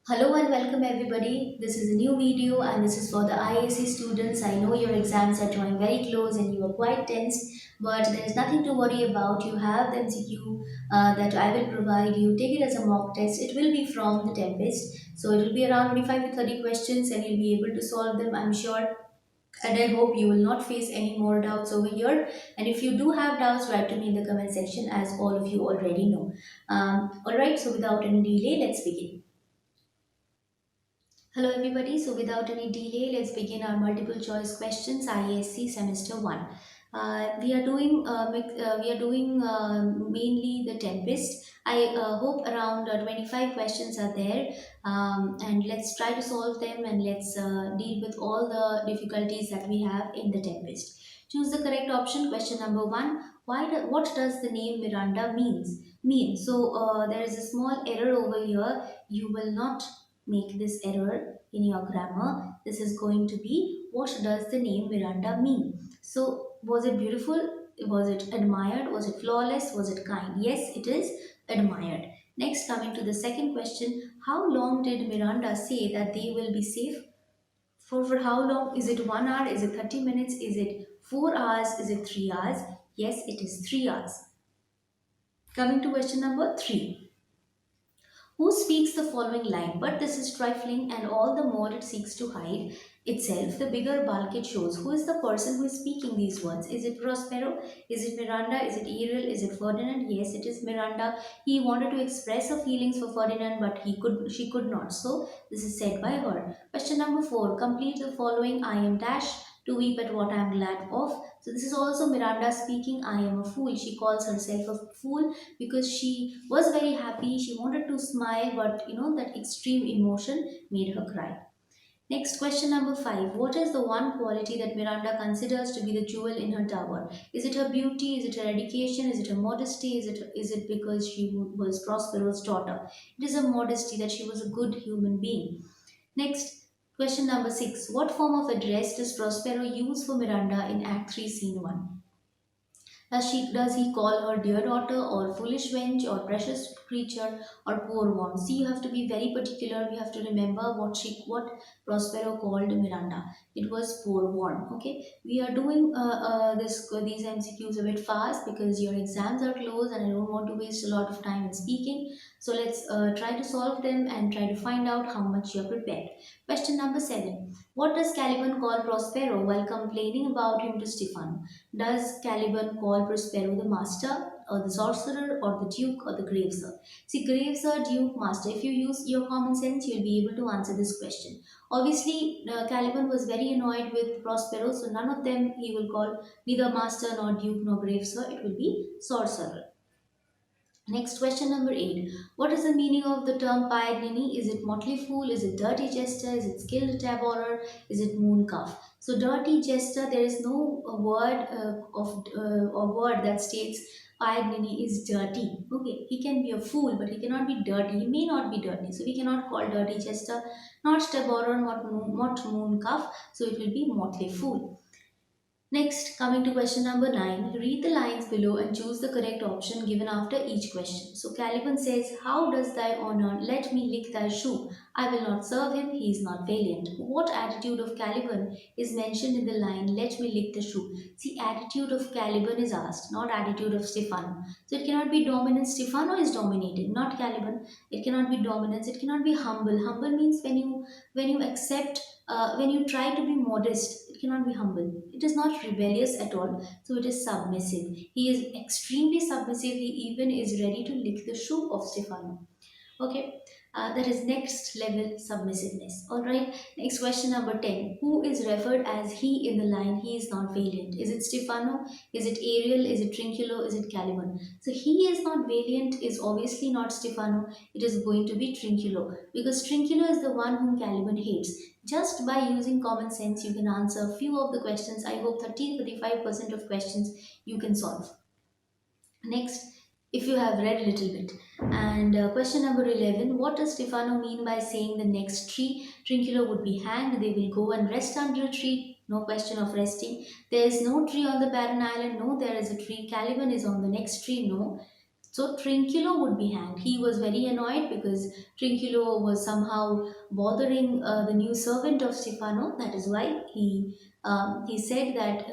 Hello and welcome everybody. This is a new video and this is for the IAC students. I know your exams are drawing very close and you are quite tense, but there is nothing to worry about. You have the MCQ that I will provide you. Take it as a mock test. It will be from the Tempest. So it will be around 25 to 30 questions and you'll be able to solve them, I'm sure. And I hope you will not face any more doubts over here. And if you do have doubts, write to me in the comment section as all of you already know. Alright, so without any delay, let's begin. Hello everybody, so without any delay, let's begin our multiple choice questions ISC semester 1. We are doing mainly the Tempest. I hope around 25 questions are there, and let's try to solve them and let's deal with all the difficulties that we have in the Tempest. Choose the correct option. Question number 1. What does the name Miranda mean? So there is a small error over here. You will not make this error in your grammar. This is going to be, what does the name Miranda mean? So was it beautiful? Was it admired? Was it flawless? Was it kind? Yes, it is admired. Next, coming to the second question, how long did Miranda say that they will be safe? For how long? Is it 1 hour? Is it 30 minutes? Is it 4 hours? Is it 3 hours? Yes, it is 3 hours. Coming to question number 3. Who speaks the following line? But this is trifling, and all the more it seeks to hide itself, the bigger bulk it shows. Who is the person who is speaking these words? Is it Prospero? Is it Miranda? Is it Ariel? Is it Ferdinand? Yes, it is Miranda. He wanted to express her feelings for Ferdinand, but she could not. So this is said by her. Question number 4. Complete the following. I am dash to weep at what I am glad of. So this is also Miranda speaking. I am a fool. She calls herself a fool because she was very happy. She wanted to smile, but that extreme emotion made her cry. Next, question number 5. What is the one quality that Miranda considers to be the jewel in her tower? Is it her beauty? Is it her education? Is it her modesty? Is it because she was Prospero's daughter? It is her modesty, that she was a good human being. Next, question number 6. What form of address does Prospero use for Miranda in Act 3, Scene 1? Does he call her dear daughter or foolish wench or precious creature or poor one? See, you have to be very particular. We have to remember what Prospero called Miranda. It was poor one. Okay, we are doing these MCQs a bit fast because your exams are close and I don't want to waste a lot of time in speaking. So let's try to solve them and try to find out how much you're prepared. Question number 7. What does Caliban call Prospero while complaining about him to Stefano? Does Caliban call Prospero the master, or the sorcerer, or the duke, or the graveser? See, graveser, duke, master. If you use your common sense, you'll be able to answer this question. Obviously, Caliban was very annoyed with Prospero, so none of them he will call neither master, nor duke, nor graveser. It will be sorcerer. Next, question number 8. What is the meaning of the term pied ninny? Is it motley fool? Is it dirty jester? Is it skilled tabourer? Is it moon cuff? So dirty jester, there is no word that states pied ninny is dirty. Okay, he can be a fool, but he cannot be dirty. He may not be dirty, so we cannot call dirty jester, not tabourer, not moon cuff. So it will be motley fool. Next, coming to question number 9, read the lines below and choose the correct option given after each question. So Caliban says, how does thy honor let me lick thy shoe? I will not serve him, he is not valiant. What attitude of Caliban is mentioned in the line, let me lick the shoe? See, attitude of Caliban is asked, not attitude of Stephano. So it cannot be dominance. Stephano is dominating, not Caliban. It cannot be dominance, it cannot be humble. Humble means when you accept, when you try to be modest. It cannot be humble. It is not rebellious at all, so it is submissive. He is extremely submissive. He even is ready to lick the shoe of Stefano. Okay, that is next level submissiveness. All right, next question number 10. Who is referred as he in the line, he is not valiant? Is it Stefano? Is it Ariel? Is it Trinculo? Is it Caliban? So he is not valiant is obviously not Stefano. It is going to be Trinculo, because Trinculo is the one whom Caliban hates. Just by using common sense, you can answer a few of the questions. I hope 30-35% of questions you can solve. Next, if you have read a little bit. And question number 11. What does Stefano mean by saying the next tree? Trinculo would be hanged. They will go and rest under a tree. No question of resting. There is no tree on the barren island. No, there is a tree. Caliban is on the next tree. No. So Trinculo would be hanged. He was very annoyed because Trinculo was somehow bothering the new servant of Stefano. That is why he said that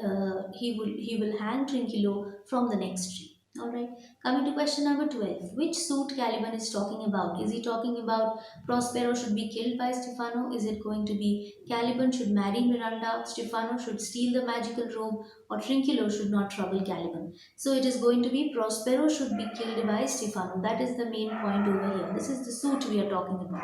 he will hang Trinculo from the next tree. All right. Coming to question number 12. Which suit Caliban is talking about? Is he talking about Prospero should be killed by Stefano? Is it going to be Caliban should marry Miranda? Stefano should steal the magical robe? Or Trinculo should not trouble Caliban? So it is going to be Prospero should be killed by Stefano. That is the main point over here. This is the suit we are talking about.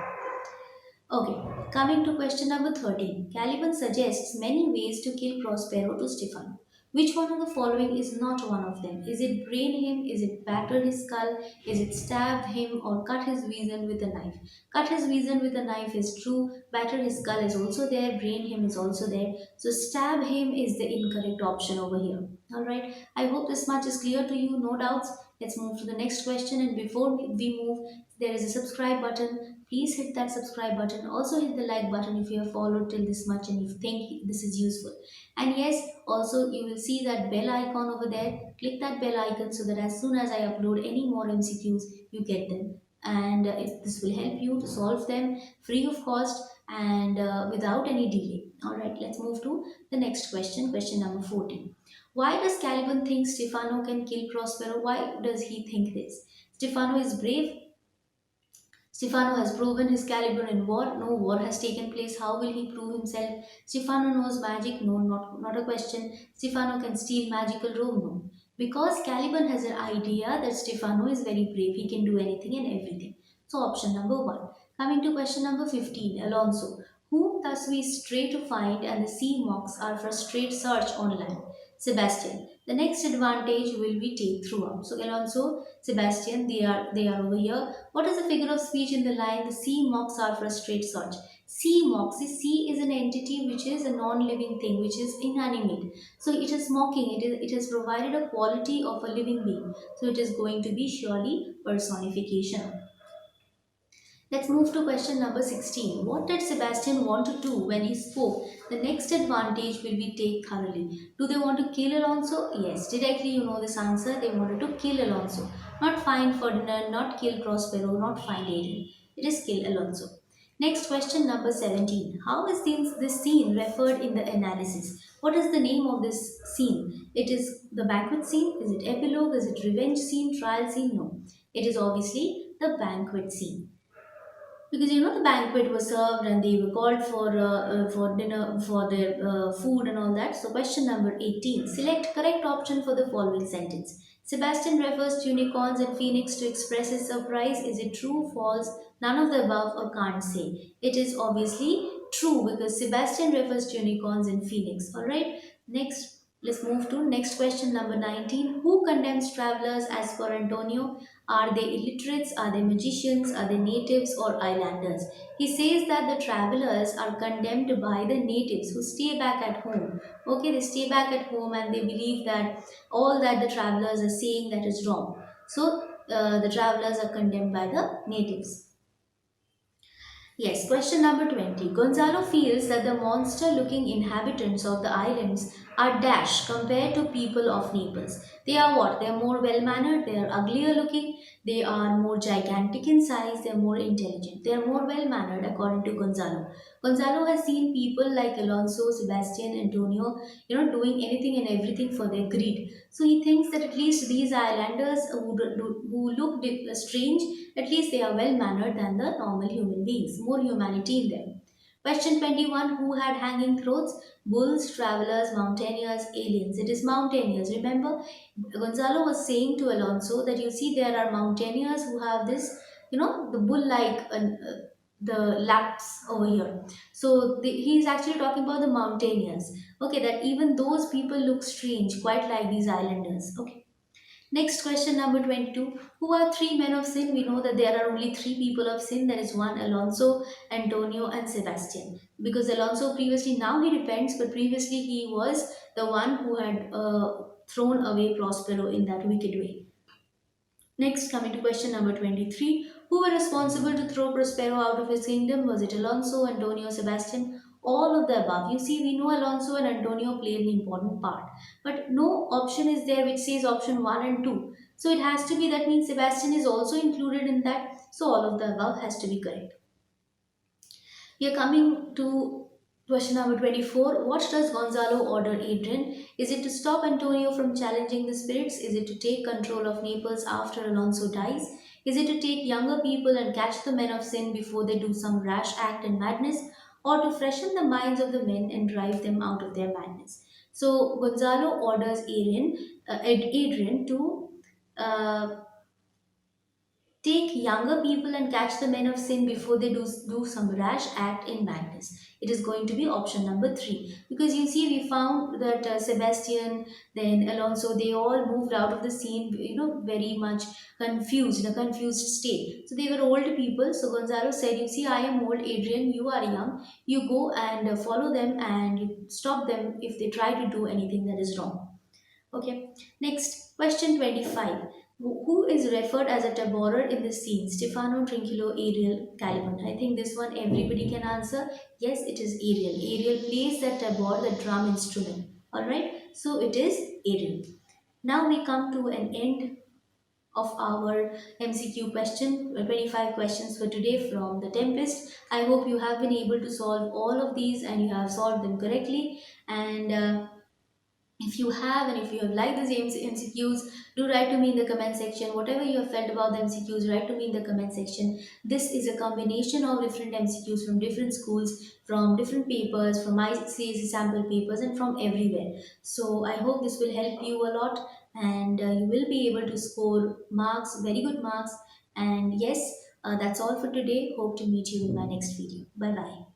Okay, coming to question number 13. Caliban suggests many ways to kill Prospero to Stefano. Which one of the following is not one of them? Is it brain him? Is it batter his skull? Is it stab him or cut his weasel with a knife? Cut his weasel with a knife is true. Batter his skull is also there. Brain him is also there. So stab him is the incorrect option over here. Alright, I hope this much is clear to you. No doubts. Let's move to the next question. And before we move, there is a subscribe button. Please hit that subscribe button. Also hit the like button if you have followed till this much and you think this is useful. And yes, also you will see that bell icon over there. Click that bell icon so that as soon as I upload any more MCQs, you get them. And if this will help you to solve them free of cost and without any delay. All right, let's move to the next question, question number 14. Why does Caliban think Stefano can kill Prospero? Why does he think this? Stefano is brave. Stefano has proven his caliber in war. No war has taken place. How will he prove himself? Stefano knows magic. No, not a question. Stefano can steal magical robe. No. Because Caliban has an idea that Stefano is very brave. He can do anything and everything. So option number 1. Coming to question number 15. Alonso. Whom thus we stray to find and the sea mocks our frustrate search on land. Sebastian. The next advantage will be take throughout. So Alonso, Sebastian, they are over here. What is the figure of speech in the line? The sea mocks our frustrate search. Sea mocks. The sea is an entity which is a non-living thing, which is inanimate. So it is mocking. It has provided a quality of a living being. So it is going to be surely personification. Let's move to question number 16. What did Sebastian want to do when he spoke? The next advantage will be take thoroughly. Do they want to kill Alonso? Yes, directly you know this answer. They wanted to kill Alonso. Not find Ferdinand, not kill Prospero, not find Adrian. It is kill Alonso. Next question number 17. How is this scene referred in the analysis? What is the name of this scene? It is the banquet scene? Is it epilogue? Is it revenge scene? Trial scene? No. It is obviously the banquet scene because you know the banquet was served and they were called for dinner for their food and all that. So question number 18, select correct option for the following sentence. Sebastian refers to unicorns and phoenix to express his surprise. Is it true, false, none of the above, or can't say? It is obviously true because Sebastian refers to unicorns and phoenix. All right, next, let's move to next question number 19. Who condemns travelers as per Antonio? Are they illiterates? Are they magicians? Are they natives or islanders? He says that the travelers are condemned by the natives who stay back at home. Okay, they stay back at home and they believe that all that the travelers are saying that is wrong. So the travelers are condemned by the natives. Yes, question number 20. Gonzalo feels that the monster looking inhabitants of the islands are dash compared to people of Naples. They are what? They are more well mannered, they are uglier looking, they are more gigantic in size, they are more intelligent, they are more well mannered according to Gonzalo. Gonzalo has seen people like Alonso, Sebastian, Antonio, doing anything and everything for their greed. So he thinks that at least these islanders who look strange, at least they are well mannered than the normal human beings, more humanity in them. Question 21. Who had hanging throats? Bulls, travelers, mountaineers, aliens. It is mountaineers. Remember, Gonzalo was saying to Alonso that you see there are mountaineers who have this, the bull like the laps over here. So he is actually talking about the mountaineers. Okay, that even those people look strange, quite like these islanders. Okay. Next question number 22. Who are three men of sin? We know that there are only three people of sin. There is one Alonso, Antonio, and Sebastian. Because Alonso previously, now he repents, but previously he was the one who had thrown away Prospero in that wicked way. Next, coming to question number 23. Who were responsible to throw Prospero out of his kingdom? Was it Alonso, Antonio, Sebastian? All of the above. You see, we know Alonso and Antonio played an important part. But no option is there which says option 1 and 2. So it has to be, that means Sebastian is also included in that. So all of the above has to be correct. We are coming to question number 24. What does Gonzalo order Adrian? Is it to stop Antonio from challenging the spirits? Is it to take control of Naples after Alonso dies? Is it to take younger people and catch the men of sin before they do some rash act and madness? Or to freshen the minds of the men and drive them out of their madness? So Gonzalo orders Adrian to take younger people and catch the men of sin before they do some rash act in madness. It is going to be option number three. Because you see, we found that Sebastian, then Alonso, they all moved out of the scene, very much confused, in a confused state. So they were old people. So Gonzalo said, you see, I am old, Adrian, you are young. You go and follow them and you stop them if they try to do anything that is wrong. Okay, next question 25. Who is referred as a taborer in the scene? Stefano, Trinculo, Ariel, Caliban. I think this one everybody can answer. Yes, it is Ariel. Ariel plays the tabor, the drum instrument. Alright, so it is Ariel. Now we come to an end of our MCQ question, 25 questions for today from The Tempest. I hope you have been able to solve all of these and you have solved them correctly. And if you have, and if you have liked these MCQs, do write to me in the comment section. Whatever you have felt about the MCQs, write to me in the comment section. This is a combination of different MCQs from different schools, from different papers, from ICSE sample papers, and from everywhere. So I hope this will help you a lot, and you will be able to score marks, very good marks. And yes, that's all for today. Hope to meet you in my next video. Bye bye.